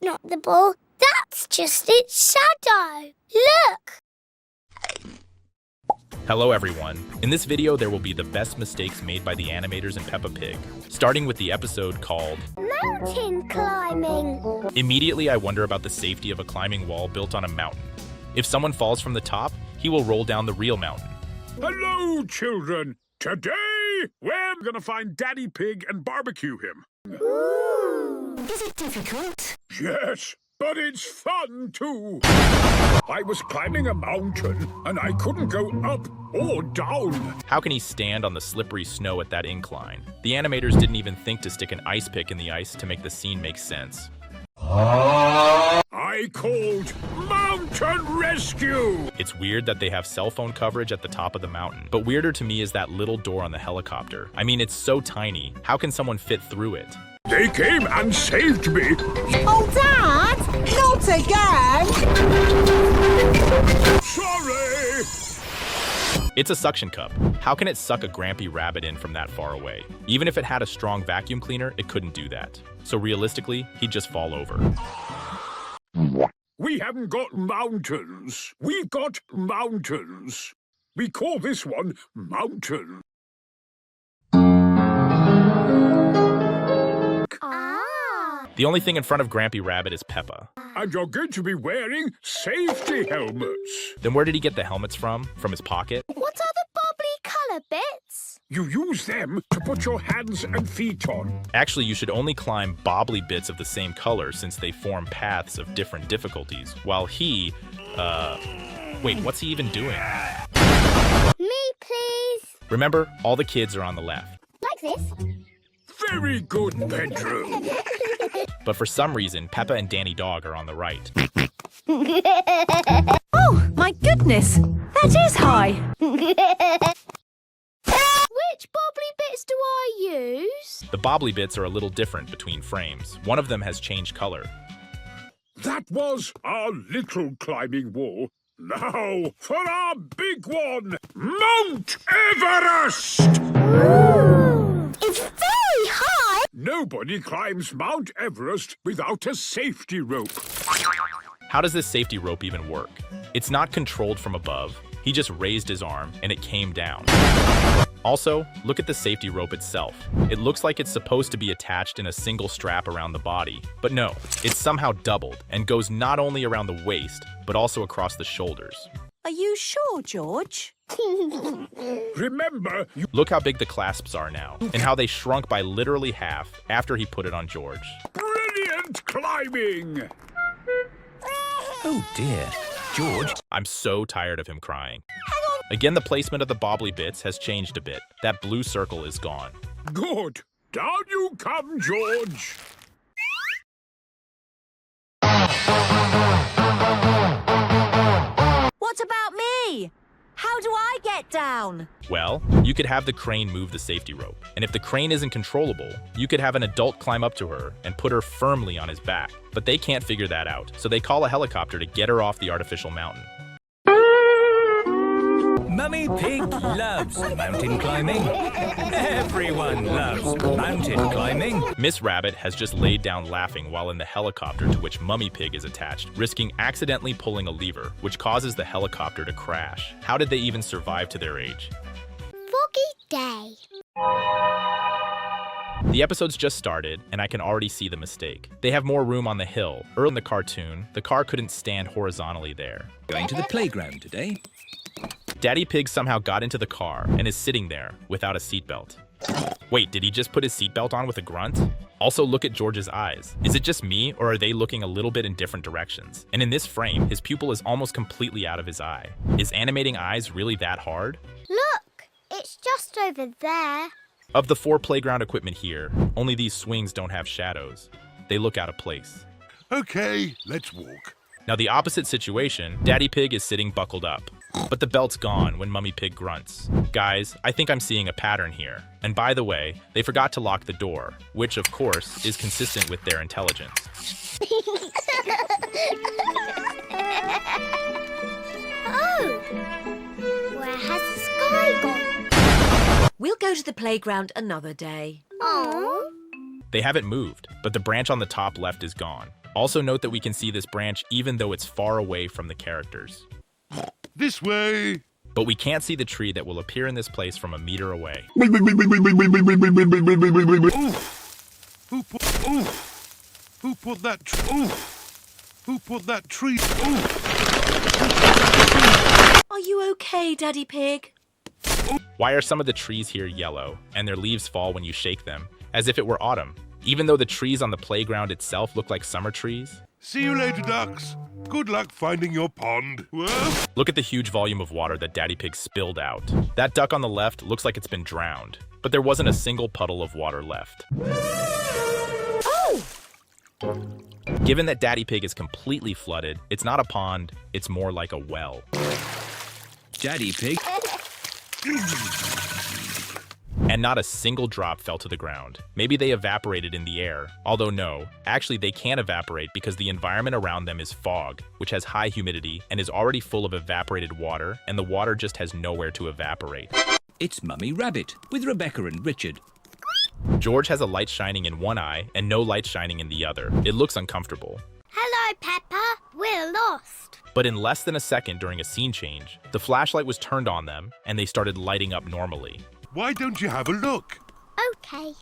That's not the ball. That's just its shadow. Look! Hello everyone. In this video there will be the best mistakes made by the animators in Peppa Pig, starting with the episode called Mountain climbing. Immediately I wonder about the safety of a climbing wall built on a mountain. If someone falls from the top, he will roll down the real mountain. Hello, children. Today, we're gonna find Daddy Pig and barbecue him. Ooh. Is it difficult? Yes, but it's fun, too. I was climbing a mountain, and I couldn't go up or down. How can he stand on the slippery snow at that incline? The animators didn't even think to stick an ice pick in the ice to make the scene make sense. I called Mountain Rescue! It's weird that they have cell phone coverage at the top of the mountain, but weirder to me is that little door on the helicopter. I mean, it's so tiny. How can someone fit through it? They came and saved me. Oh, Dad! Not again! Sorry! It's a suction cup. How can it suck a Grampy Rabbit in from that far away? Even if it had a strong vacuum cleaner, it couldn't do that. So realistically, he'd just fall over. We haven't got mountains. We've got mountains. We call this one Mountain. Ah. The only thing in front of Grampy Rabbit is Peppa. And you're going to be wearing safety helmets. Then where did he get the helmets from? From his pocket? What are the bobbly colour bits? You use them to put your hands and feet on. Actually, you should only climb bobbly bits of the same color since they form paths of different difficulties, while he, wait, what's he even doing? Me, please. Remember, all the kids are on the left. Like this. Very good, Pedro. But for some reason, Peppa and Danny Dog are on the right. Oh, my goodness! That is high! Which bobbly bits do I use? The bobbly bits are a little different between frames. One of them has changed color. That was our little climbing wall. Now for our big one, Mount Everest! Ooh. It's very high. Nobody climbs Mount Everest without a safety rope. How does this safety rope even work? It's not controlled from above. He just raised his arm and it came down. Also, look at the safety rope itself. It looks like it's supposed to be attached in a single strap around the body, but no, it's somehow doubled and goes not only around the waist, but also across the shoulders. Are you sure, George? Remember, you Look how big the clasps are now, and how they shrunk by literally half after he put it on George. brilliant climbing! Oh dear. George? I'm so tired of him crying. Again, the placement of the bobbly bits has changed a bit. That blue circle is gone. Good. Down you come, George. What about me? How do I get down? Well, you could have the crane move the safety rope. And if the crane isn't controllable, you could have an adult climb up to her and put her firmly on his back. But they can't figure that out, so they call a helicopter to get her off the artificial mountain. Mummy Pig loves mountain climbing. Everyone loves mountain climbing. Miss Rabbit has just laid down laughing while in the helicopter to which Mummy Pig is attached, risking accidentally pulling a lever, which causes the helicopter to crash. How did they even survive to their age? Foggy day. The episode's just started, and I can already see the mistake. They have more room on the hill. Early in the cartoon, the car couldn't stand horizontally there. Going to the playground today. Daddy Pig somehow got into the car and is sitting there without a seatbelt. Wait, did he just put his seatbelt on with a grunt? Also, look at George's eyes. Is it just me, or are they looking a little bit in different directions? And in this frame, his pupil is almost completely out of his eye. Is animating eyes really that hard? Look, it's just over there. Of the 4 playground equipment here, only these swings don't have shadows. They look out of place. Okay, let's walk. Now the opposite situation, Daddy Pig is sitting buckled up. But the belt's gone when Mummy Pig grunts. Guys, I think I'm seeing a pattern here. And by the way, they forgot to lock the door, which of course is consistent with their intelligence. Oh, where has the sky gone? We'll go to the playground another day. Oh. They haven't moved, but the branch on the top left is gone. Also note that we can see this branch even though it's far away from the characters. This way. But we can't see the tree that will appear in this place from a meter away. Ooh. Who put that tree? Ooh. Are you okay, Daddy Pig? Why are some of the trees here yellow, and their leaves fall when you shake them, as if it were autumn, even though the trees on the playground itself look like summer trees? See you later, ducks. Good luck finding your pond. Whoa. Look at the huge volume of water that Daddy Pig spilled out. That duck on the left looks like it's been drowned, but there wasn't a single puddle of water left. Oh! Given that Daddy Pig is completely flooded, it's not a pond, it's more like a well. Daddy Pig. And not a single drop fell to the ground. Maybe they evaporated in the air, although no, actually they can't evaporate because the environment around them is fog, which has high humidity and is already full of evaporated water, and the water just has nowhere to evaporate. It's Mummy Rabbit with Rebecca and Richard. George has a light shining in one eye and no light shining in the other. It looks uncomfortable. Hello, Peppa. We're lost. But in less than a second during a scene change, the flashlight was turned on them and they started lighting up normally. Why don't you have a look? Okay.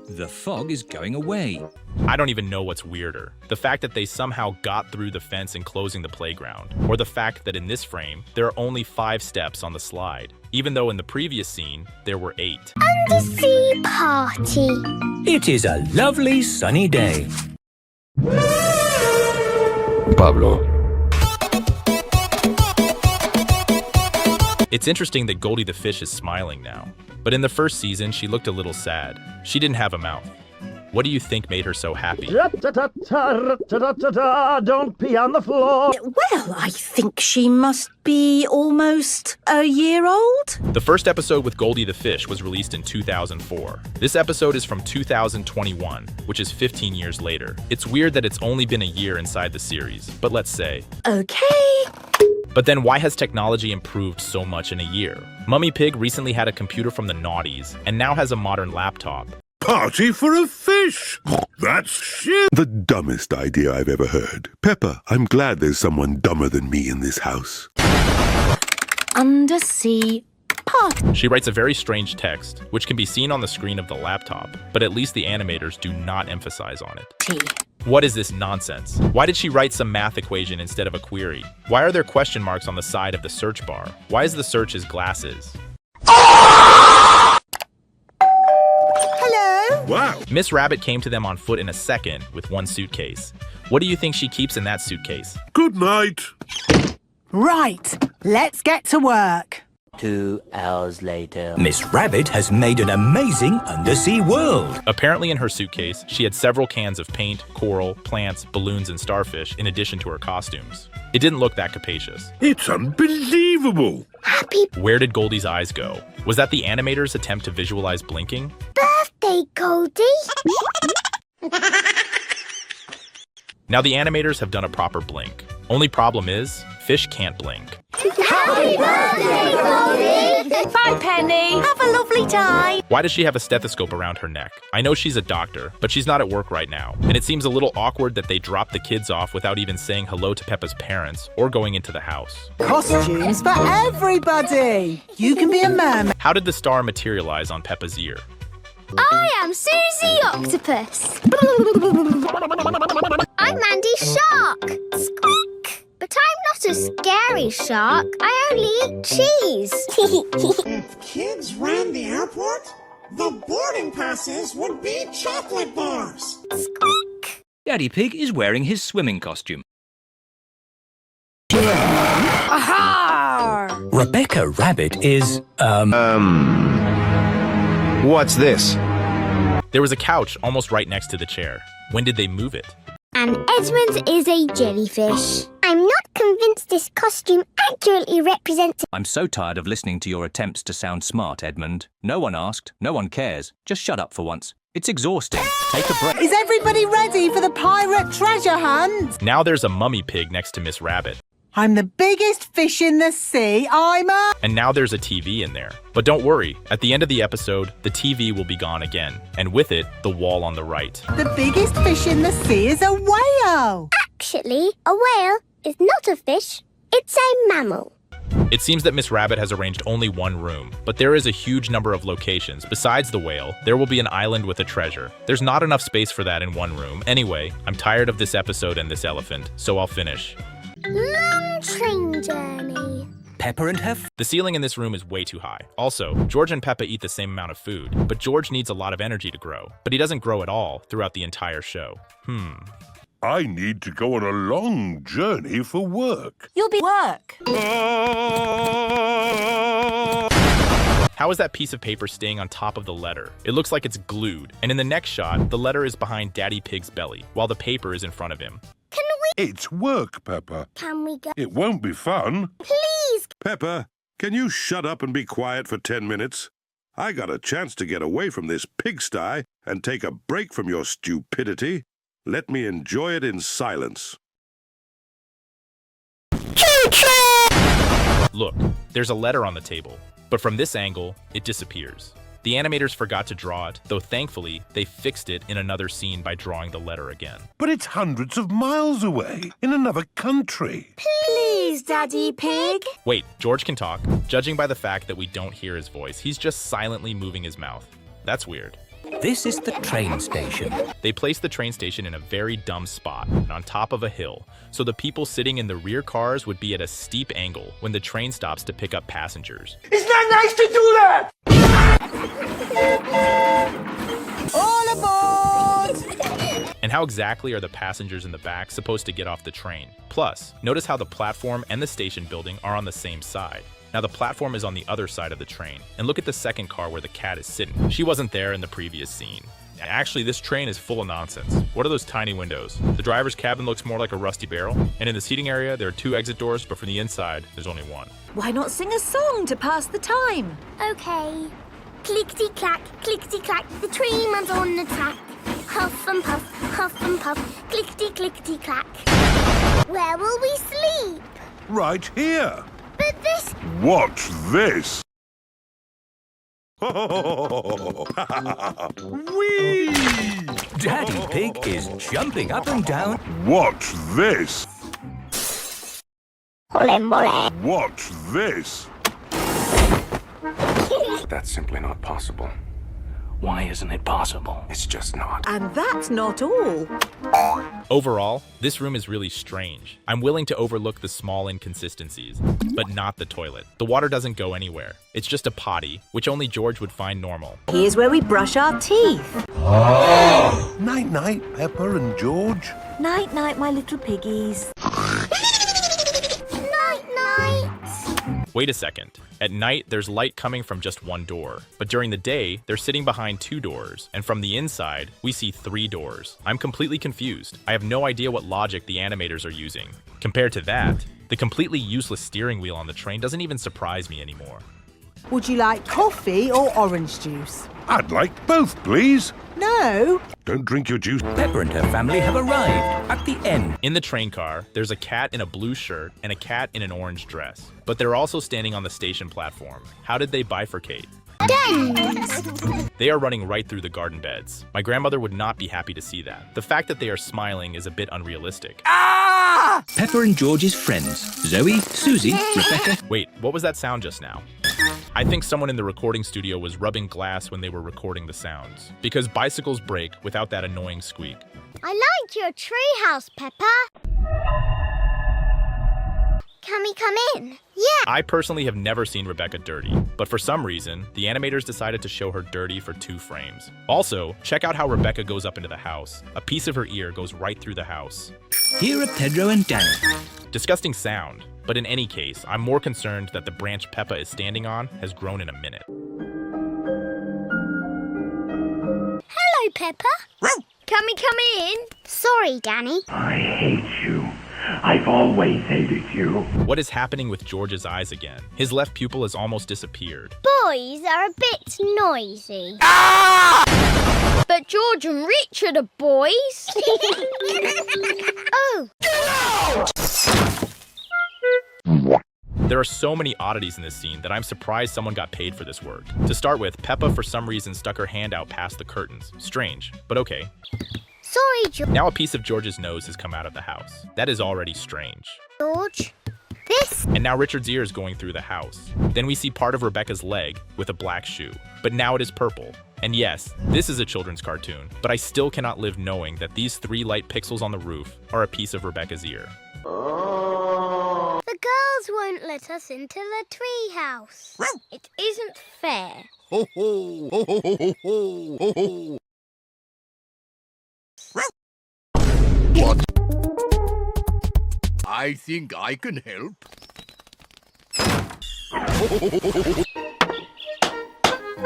The fog is going away. I don't even know what's weirder. The fact that they somehow got through the fence and closing the playground, or the fact that in this frame, there are only 5 steps on the slide, even though in the previous scene, there were 8. Undersea party. It is a lovely sunny day. Pablo. It's interesting that Goldie the fish is smiling now, but in the first season, she looked a little sad. She didn't have a mouth. What do you think made her so happy? Don't pee on the floor. Well, I think she must be almost a year old. The first episode with Goldie the fish was released in 2004. This episode is from 2021, which is 15 years later. It's weird that it's only been a year inside the series, but let's say. Okay. But then why has technology improved so much in a year? Mummy Pig recently had a computer from the noughties and now has a modern laptop. Party for a fish! That's shit! The dumbest idea I've ever heard. Peppa, I'm glad there's someone dumber than me in this house. Undersea party. She writes a very strange text, which can be seen on the screen of the laptop, but at least the animators do not emphasize on it. What is this nonsense? Why did she write some math equation instead of a query? Why are there question marks on the side of the search bar? Why is the search as glasses? Hello? Wow! Miss Rabbit came to them on foot in a second with one suitcase. What do you think she keeps in that suitcase? Good night! Right, let's get to work. 2 hours later. Miss Rabbit has made an amazing undersea world. Apparently in her suitcase, she had several cans of paint, coral, plants, balloons, and starfish in addition to her costumes. It didn't look that capacious. It's unbelievable! Happy Where did Goldie's eyes go? Was that the animator's attempt to visualize blinking? birthday, Goldie. Now the animators have done a proper blink. Only problem is, fish can't blink. Happy birthday, Goldie. Bye, Penny. Have a lovely time. Why does she have a stethoscope around her neck? I know she's a doctor, but she's not at work right now. And it seems a little awkward that they dropped the kids off without even saying hello to Peppa's parents or going into the house. Costumes for everybody. You can be a mermaid. How did the star materialize on Peppa's ear? I am Susie Octopus. I'm Mandy Shark. Squeak. But I'm not a scary shark. I only eat cheese. If kids ran the airport, the boarding passes would be chocolate bars. Squeak. Daddy Pig is wearing his swimming costume. Aha! Rebecca Rabbit is, What's this? There was a couch almost right next to the chair. When did they move it? And Edmund is a jellyfish. I'm not convinced this costume accurately represents... I'm so tired of listening to your attempts to sound smart, Edmund. No one asked, no one cares. Just shut up for once. It's exhausting. Take a break. Is everybody ready for the pirate treasure hunt? Now there's a mummy pig next to Miss Rabbit. I'm the biggest fish in the sea. I'm a... And now there's a TV in there. But don't worry, at the end of the episode, the TV will be gone again. And with it, the wall on the right. The biggest fish in the sea is a whale. Actually, a whale is not a fish. It's a mammal. It seems that Miss Rabbit has arranged only one room, but there is a huge number of locations. Besides the whale, there will be an island with a treasure. There's not enough space for that in one room. Anyway, I'm tired of this episode and this elephant, so I'll finish. Long train journey. Peppa and her The ceiling in this room is way too high. Also, George and Peppa eat the same amount of food, but George needs a lot of energy to grow. But he doesn't grow at all throughout the entire show. I need to go on a long journey for work. You'll be work. How is that piece of paper staying on top of the letter? It looks like it's glued. And in the next shot, the letter is behind Daddy Pig's belly, while the paper is in front of him. It's work, Peppa. Can we go? It won't be fun. Please. Peppa, can you shut up and be quiet for 10 minutes? I got a chance to get away from this pigsty and take a break from your stupidity. Let me enjoy it in silence. Look, there's a letter on the table, but from this angle, it disappears. The animators forgot to draw it, though thankfully, they fixed it in another scene by drawing the letter again. But it's hundreds of miles away, in another country. Please, Daddy Pig. Wait, George can talk. Judging by the fact that we don't hear his voice, he's just silently moving his mouth. That's weird. This is the train station. They placed the train station in a very dumb spot, on top of a hill, so the people sitting in the rear cars would be at a steep angle when the train stops to pick up passengers. It's not nice to do that! All aboard! And how exactly are the passengers in the back supposed to get off the train? Plus, notice how the platform and the station building are on the same side. Now the platform is on the other side of the train, and look at the second car where the cat is sitting. She wasn't there in the previous scene. Actually, this train is full of nonsense. What are those tiny windows? The driver's cabin looks more like a rusty barrel, and in the seating area, there are 2 exit doors, but from the inside, there's only one. Why not sing a song to pass the time? Okay. Clickety-clack, clickety-clack, the train runs on the track. Huff and puff, clickety-clickety-clack. Where will we sleep? Right here. But this... Watch this. Whee! Daddy Pig is jumping up and down. Watch this. Mole. Watch this. That's simply not possible. Why isn't it possible? It's just not. And that's not all. Overall, this room is really strange. I'm willing to overlook the small inconsistencies, but not the toilet. The water doesn't go anywhere. It's just a potty, which only George would find normal. Here's where we brush our teeth. Night-night, Peppa and George. Night-night, my little piggies. Night-night. Wait a second. At night, there's light coming from just one door. But during the day, they're sitting behind 2 doors. And from the inside, we see 3 doors. I'm completely confused. I have no idea what logic the animators are using. Compared to that, the completely useless steering wheel on the train doesn't even surprise me anymore. Would you like coffee or orange juice? I'd like both, please. No. Don't drink your juice. Peppa and her family have arrived at the end. In the train car, there's a cat in a blue shirt and a cat in an orange dress. But they're also standing on the station platform. How did they bifurcate? Dens. They are running right through the garden beds. My grandmother would not be happy to see that. The fact that they are smiling is a bit unrealistic. Peppa and George's friends, Zoe, Susie, Rebecca. Wait, what was that sound just now? I think someone in the recording studio was rubbing glass when they were recording the sounds, because bicycles break without that annoying squeak. I liked your treehouse, Peppa. Can we come in? Yeah. I personally have never seen Rebecca dirty, but for some reason, the animators decided to show her dirty for 2 frames. Also, check out how Rebecca goes up into the house. A piece of her ear goes right through the house. Here are Pedro and Danny. Disgusting sound, but in any case, I'm more concerned that the branch Peppa is standing on has grown in a minute. Hello, Peppa. Can we come in? Sorry, Danny. I hate you. I've always hated you. What is happening with George's eyes again? His left pupil has almost disappeared. Boys are a bit noisy. But George and Richard are boys. Oh. There are so many oddities in this scene that I'm surprised someone got paid for this work. To start with, Peppa for some reason stuck her hand out past the curtains. Strange, but okay. Sorry, George. Now a piece of George's nose has come out of the house. That is already strange. George, this. And now Richard's ear is going through the house. Then we see part of Rebecca's leg with a black shoe, but now it is purple. And yes, this is a children's cartoon, but I still cannot live knowing that these 3 light pixels on the roof are a piece of Rebecca's ear. The girls won't let us into the treehouse. It isn't fair. Ho ho ho ho ho ho ho ho. What? I think I can help.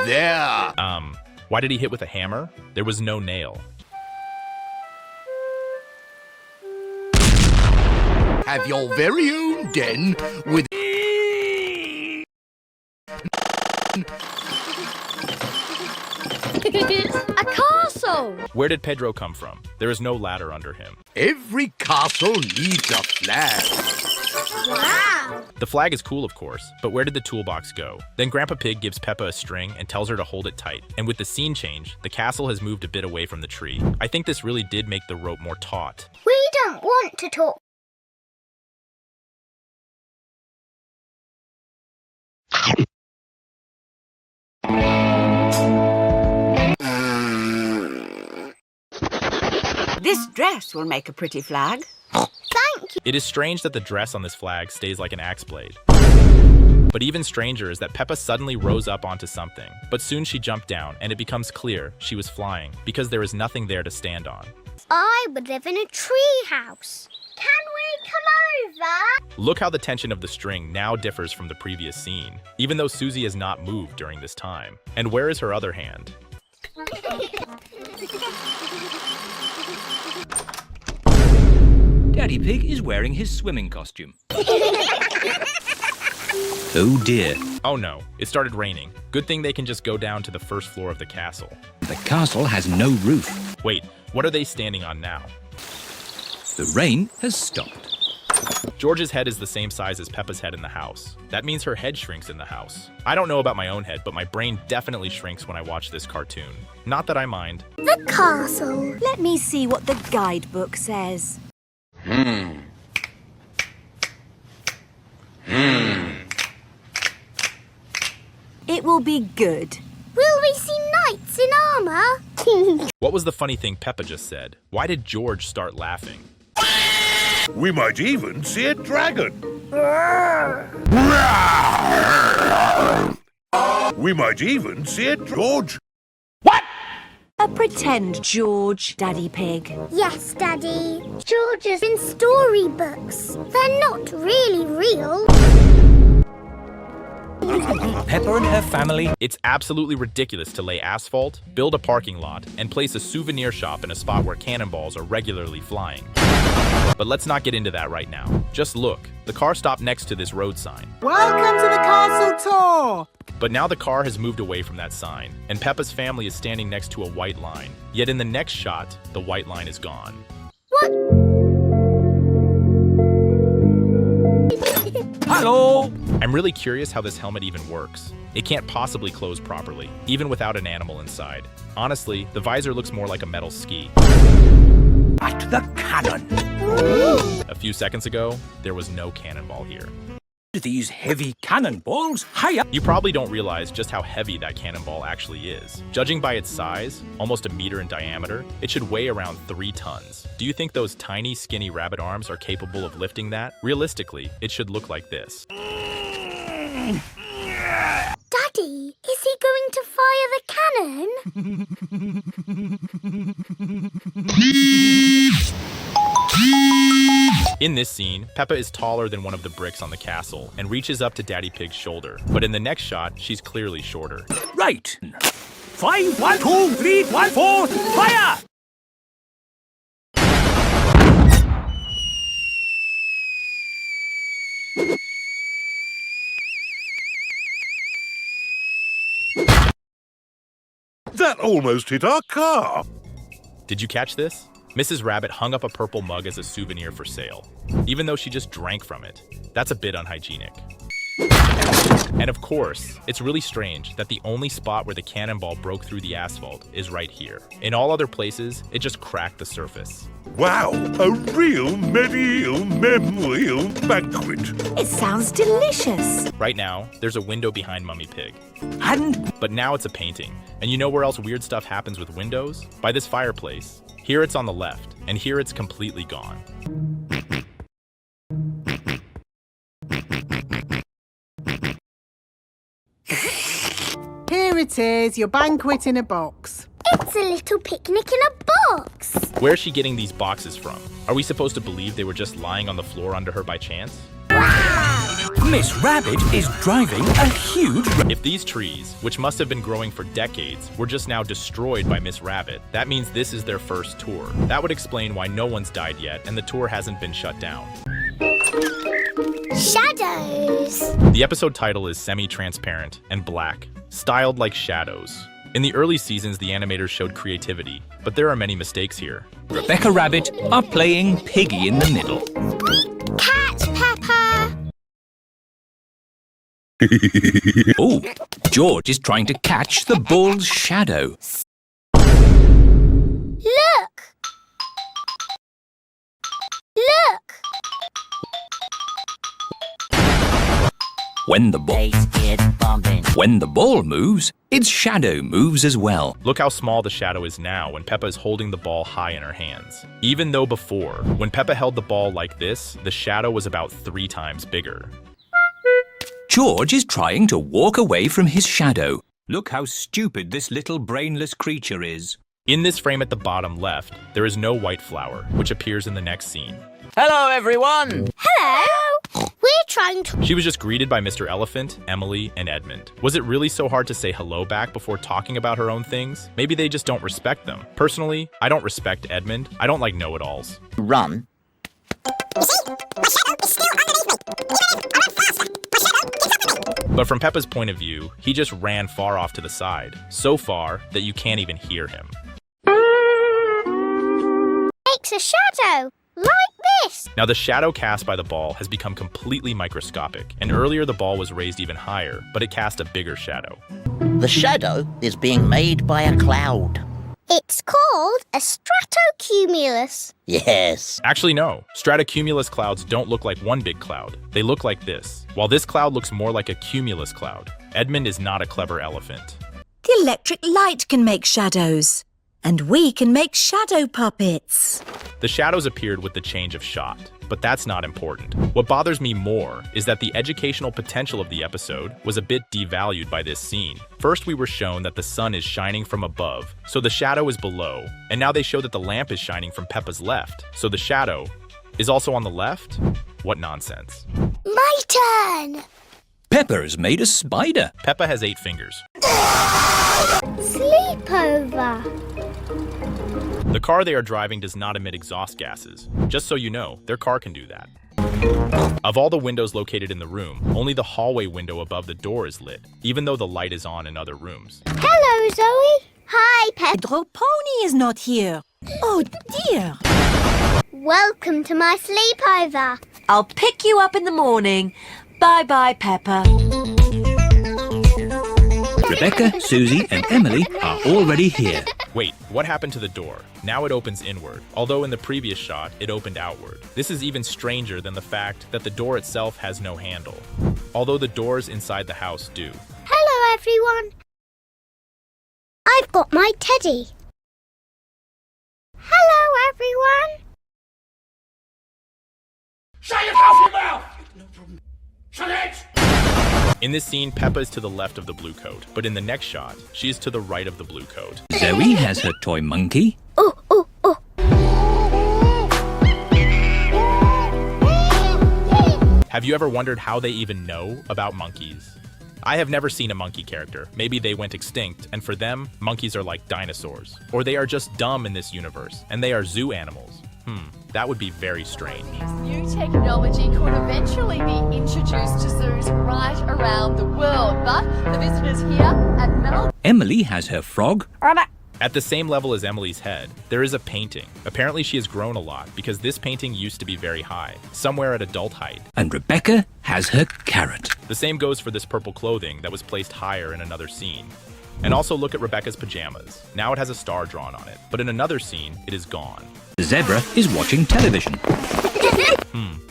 There. Why did he hit with a hammer? There was no nail. Have your very own den with A castle! Where did Pedro come from? There is no ladder under him. every castle needs a flag. Wow! The flag is cool, of course, but where did the toolbox go? Then Grandpa Pig gives Peppa a string and tells her to hold it tight. And with the scene change, the castle has moved a bit away from the tree. I think this really did make the rope more taut. We don't want to talk. This dress will make a pretty flag. Thank you. It is strange that the dress on this flag stays like an axe blade. But even stranger is that Peppa suddenly rose up onto something, but soon she jumped down and it becomes clear she was flying because there is nothing there to stand on. I would live in a tree house. Can we come over? Look how the tension of the string now differs from the previous scene, even though Susie has not moved during this time. And where is her other hand? Daddy Pig is wearing his swimming costume. Oh dear. Oh no, it started raining. Good thing they can just go down to the first floor of the castle. The castle has no roof. Wait, what are they standing on now? The rain has stopped. George's head is the same size as Peppa's head in the house. That means her head shrinks in the house. I don't know about my own head, but my brain definitely shrinks when I watch this cartoon. Not that I mind. The castle. Let me see what the guidebook says. It will be good. Will we see knights in armor? What was the funny thing Peppa just said? Why did George start laughing? We might even see a dragon. We might even see a George. A pretend George, Daddy Pig. Yes, Daddy. George is in storybooks. They're not really real. Peppa and her family. It's absolutely ridiculous to lay asphalt, build a parking lot, and place a souvenir shop in a spot where cannonballs are regularly flying. But let's not get into that right now. Just look. The car stopped next to this road sign. Welcome to the castle tour! But now the car has moved away from that sign, and Peppa's family is standing next to a white line. Yet in the next shot, the white line is gone. What? Hello! I'm really curious how this helmet even works. It can't possibly close properly, even without an animal inside. Honestly, the visor looks more like a metal ski. At the cannon! A few seconds ago, there was no cannonball here. These heavy cannonballs, higher! You probably don't realize just how heavy that cannonball actually is. Judging by its size, almost a meter in diameter, it should weigh around 3 tons. Do you think those tiny, skinny rabbit arms are capable of lifting that? Realistically, it should look like this. Daddy, is he going to fire the cannon? In this scene, Peppa is taller than one of the bricks on the castle and reaches up to Daddy Pig's shoulder. But in the next shot, she's clearly shorter. Right! 5, 1, 2, 3, 1, 4, fire! That almost hit our car. Did you catch this? Mrs. Rabbit hung up a purple mug as a souvenir for sale, even though she just drank from it. That's a bit unhygienic. And of course, it's really strange that the only spot where the cannonball broke through the asphalt is right here. In all other places, it just cracked the surface. Wow, a real medieval memorial banquet. It sounds delicious. Right now, there's a window behind Mummy Pig. But now it's a painting. And you know where else weird stuff happens with windows? By this fireplace. Here it's on the left, and here it's completely gone. Here it is, your banquet in a box. It's a little picnic in a box. Where's she getting these boxes from? Are we supposed to believe they were just lying on the floor under her by chance? Miss Rabbit is driving a huge... If these trees, which must have been growing for decades, were just now destroyed by Miss Rabbit, that means this is their first tour. That would explain why no one's died yet and the tour hasn't been shut down. Shadows. The episode title is semi-transparent and black, styled like shadows. In the early seasons, the animators showed creativity, but there are many mistakes here. Rebecca Rabbit are playing Piggy in the middle. Catch Peppa. Oh, George is trying to catch the ball's shadow. Look. Look. When the ball moves, its shadow moves as well. Look how small the shadow is now when Peppa is holding the ball high in her hands. Even though before, when Peppa held the ball like this, the shadow was about 3 times bigger. George is trying to walk away from his shadow. Look how stupid this little brainless creature is. In this frame at the bottom left, there is no white flower, which appears in the next scene. Hello, everyone. Hello. We're trying to... She was just greeted by Mr. Elephant, Emily, and Edmund. Was it really so hard to say hello back before talking about her own things? Maybe they just don't respect them. Personally, I don't respect Edmund. I don't like know-it-alls. Run. You see, my shadow is still underneath me. Even if I run faster, my shadow keeps up with me. But from Peppa's point of view, he just ran far off to the side. So far that you can't even hear him. Makes a shadow. Like this. Now the shadow cast by the ball has become completely microscopic, and earlier the ball was raised even higher, but it cast a bigger shadow. The shadow is being made by a cloud. It's called a stratocumulus. Yes. Actually, no. Stratocumulus clouds don't look like one big cloud. They look like this, while this cloud looks more like a cumulus cloud. Edmund is not a clever elephant. The electric light can make shadows. And we can make shadow puppets. The shadows appeared with the change of shot, but that's not important. What bothers me more is that the educational potential of the episode was a bit devalued by this scene. First, we were shown that the sun is shining from above, so the shadow is below, and now they show that the lamp is shining from Peppa's left, so the shadow is also on the left? What nonsense. My turn. Peppa's made a spider. Peppa has 8 fingers. Sleepover. The car they are driving does not emit exhaust gases. Just so you know, their car can do that. Of all the windows located in the room, only the hallway window above the door is lit, even though the light is on in other rooms. Hello, Zoe. Hi, Peppa. Pedro Pony is not here. Oh, dear. Welcome to my sleepover. I'll pick you up in the morning. Bye-bye, Peppa. Rebecca, Susie, and Emily are already here. Wait, what happened to the door? Now it opens inward, although in the previous shot, it opened outward. This is even stranger than the fact that the door itself has no handle, although the doors inside the house do. Hello, everyone. I've got my teddy. Hello, everyone. Shut your coffee mouth! Shut it! In this scene, Peppa is to the left of the blue coat, but in the next shot, she is to the right of the blue coat. Zoe has her toy monkey. Oh, oh, oh. Have you ever wondered how they even know about monkeys? I have never seen a monkey character. Maybe they went extinct, and for them, monkeys are like dinosaurs. Or they are just dumb in this universe, and they are zoo animals. That would be very strange. New technology could eventually be introduced to zoos right around the world, but the visitors here at Melbourne... Emily has her frog. At the same level as Emily's head, there is a painting. Apparently she has grown a lot because this painting used to be very high, somewhere at adult height. And Rebecca has her carrot. The same goes for this purple clothing that was placed higher in another scene. And also look at Rebecca's pajamas. Now it has a star drawn on it, but in another scene, it is gone. The zebra is watching television.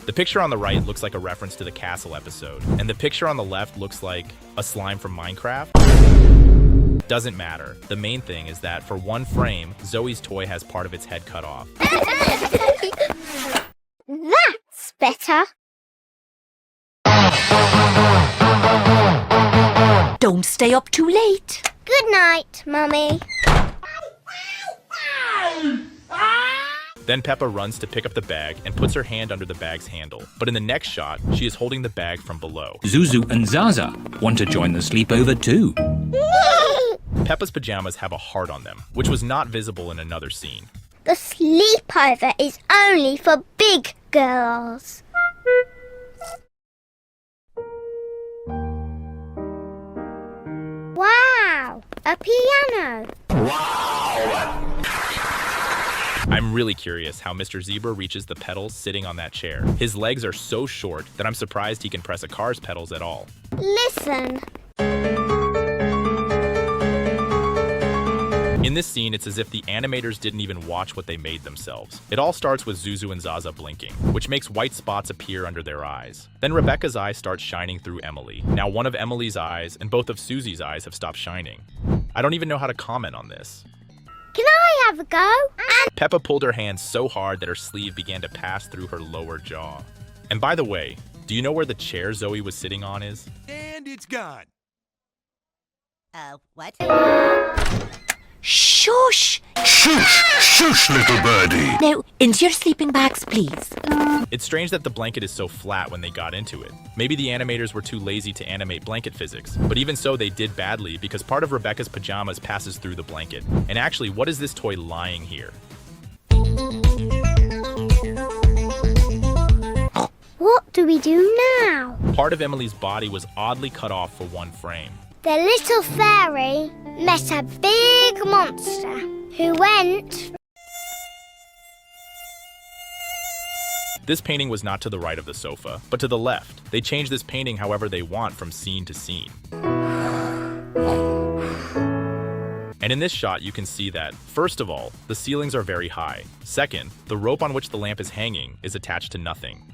The picture on the right looks like a reference to the castle episode, and the picture on the left looks like a slime from Minecraft. Doesn't matter. The main thing is that for one frame, Zoe's toy has part of its head cut off. That's better. Don't stay up too late. Good night, Mummy. Then Peppa runs to pick up the bag and puts her hand under the bag's handle. But in the next shot, she is holding the bag from below. Zuzu and Zaza want to join the sleepover too. Peppa's pajamas have a heart on them, which was not visible in another scene. The sleepover is only for big girls. Wow, a piano. I'm really curious how Mr. Zebra reaches the pedals sitting on that chair. His legs are so short that I'm surprised he can press a car's pedals at all. Listen. In this scene, it's as if the animators didn't even watch what they made themselves. It all starts with Zuzu and Zaza blinking, which makes white spots appear under their eyes. Then Rebecca's eye starts shining through Emily. Now one of Emily's eyes and both of Susie's eyes have stopped shining. I don't even know how to comment on this. Can I have a go? Peppa pulled her hand so hard that her sleeve began to pass through her lower jaw. And by the way, do you know where the chair Zoe was sitting on is? And it's gone. What? Shush! Shush! Shush, little birdie! Now, into your sleeping bags, please. It's strange that the blanket is so flat when they got into it. Maybe the animators were too lazy to animate blanket physics, but even so they did badly because part of Rebecca's pajamas passes through the blanket. And actually, what is this toy lying here? What do we do now? Part of Emily's body was oddly cut off for one frame. The little fairy met a big monster who went... This painting was not to the right of the sofa, but to the left. They change this painting however they want from scene to scene. And in this shot, you can see that, first of all, the ceilings are very high. Second, the rope on which the lamp is hanging is attached to nothing.